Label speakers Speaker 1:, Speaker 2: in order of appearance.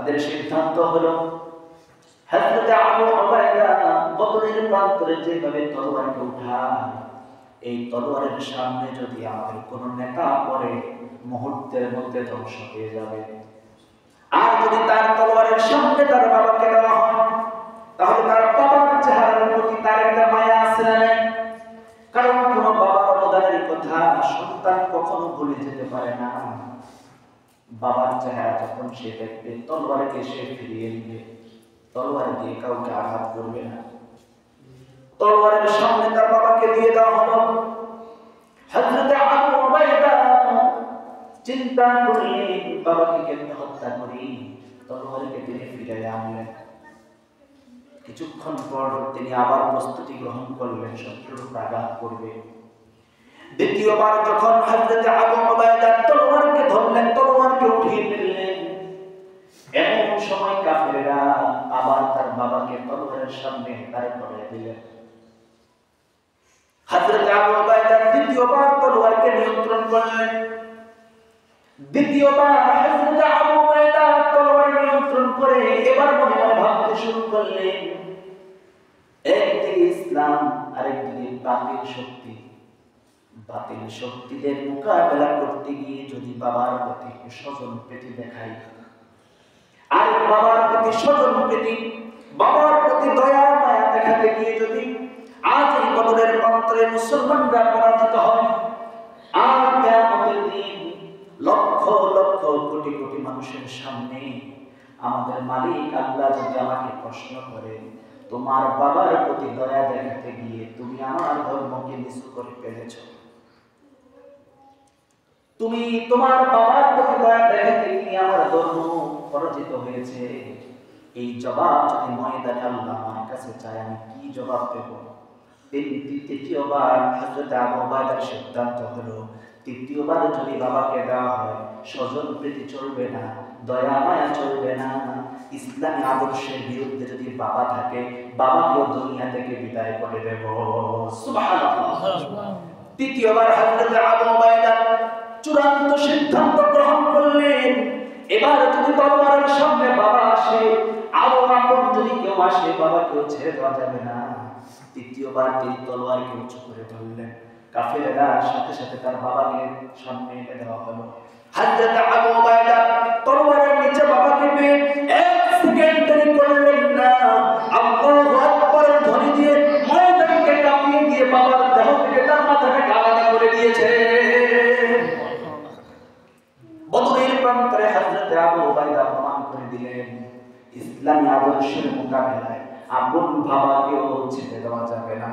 Speaker 1: তাদের সিদ্ধান্ত হলো হযরত আবু উবাইদা বদরের প্রান্তরে যেভাবে তলোয়ারকে উঠায়, এই তলোয়ারের সামনে যদি আমাদের কোন নেতা পড়ে মুহূর্তের মধ্যে ধ্বংস হয়ে যাবে। আর যদি তার তলোয়ারের সামনে তার বাবাকে দেওয়া হয়, তাহলে তার বাবার চেহারার প্রতি তার একটা মায়া আছে না নাই? কারণ কোন বাবার অবদানের কথা সন্তান কখনো ভুলে যেতে পারে না। বাবার চেহারা যখন সে দেখবে, তলোয়ারকে সে ফিরিয়ে দিবে, তলোয়ার দিয়ে কাউকে আঘাত করবে না। তলোয়ারের সামনে তার বাবাকে দিয়ে দেওয়া হলো। হযরত আবু উবাইদা চিন্তা করলেন, বাবাকে কেমনে হত্যা করি, তলোয়ারকে তিনি ফিরিয়ে আনলেন। কিছুক্ষণ পর তিনি আবার প্রস্তুতি গ্রহণ করলেন, শত্রুর আঘাত করবে। দ্বিতীয়বার যখন হযরত আবু উবাইদা তলোয়ারকে ধরলেন, তলোয়ারকে উঠিয়ে ফেললেন, এমন সময় কাফেররা আবার তার বাবাকে তলোয়ারের সামনে দাঁড় করিয়ে দিলেন। হযরত আবু উবাইদা দ্বিতীয়বার তলোয়ারকে নিয়ন্ত্রণ করলেন। দ্বিতীয়বার হযরত আবু উবাইদা তলোয়ার নিয়ন্ত্রণ করে এবার মনে মনে ভাবতে শুরু করলেন, একদিকে ইসলাম, আরেকদিকে বাতিল শক্তি। বাতিল শক্তিদের মোকাবেলা করতে গিয়ে যদি বাবার প্রতি স্বজন প্রীতি দেখাই, আর বাবার প্রতি স্বজন প্রীতি, বাবার প্রতি দয়া মায়া দেখাতে গিয়ে যদি আজ এই বদরের প্রান্তরে মুসলমানরা পরাজিত হয়, আর কিয়ামতের দিন লক্ষ লক্ষ কোটি কোটি মানুষের সামনে আমাদের মালিক আল্লাহ যদি আমাকে প্রশ্ন করে, তোমার বাবার প্রতি দয়া দেখাতে গিয়ে তুমি আমার ধর্মকে নিচু করে ফেলেছো, তুমি তোমার বাবার প্রতি দয়া দেখাতে গিয়ে আমার ধর্ম পরাজিত হয়েছে, এই জবাব যদি ময়দানে আল্লাহ আমার কাছে চায়, আমি কি জবাব দেব? তৃতীয়বার হযরত আবু উবাইদার সিদ্ধান্ত হলো, তৃতীয়বার যদি বাবাকে দেওয়া হয়, স্বজন প্রীতি চলবে না, দয়া মায়া চলবে না, ইসলামী আদর্শের বিরুদ্ধে যদি বাবা থাকে, বাবাকেও দুনিয়া থেকে বিদায় করে দেব। সুবহানাল্লাহ। তৃতীয়বার হযরত আবু উবাইদা চূড়ান্ত সিদ্ধান্ত গ্রহণ করলেন, এবার যদি তলোয়ারের সামনে বাবা আসে, আরো আপন যদি কেউ আসে, বাবাকেও ছেড়ে দেওয়া যাবে না। তৃতীয়বার তিনি তলোয়ারকে উঁচু করে ধরলেন। কাফেররা সাথে সাথে তার বাবাকে সামনে এনে দেওয়া হলো। হযরত আবু উবাইদা তলোয়ারের নিচে বাবাকে পেয়ে এক সেকেন্ড দেরি করলেন না, আল্লাহু আকবারের ধ্বনি দিয়ে ময়দানকে কাঁপিয়ে দিয়ে বাবার দেহ থেকে তার মাথাটাকে আলাদা করে দিয়েছে। বদরের প্রান্তরে হযরত আবু উবাইদা প্রমাণ করে দিলেন, ইসলামী আদর্শের মোকাবেলায় আপন বাবাকেও ছেড়ে দেওয়া যাবে না।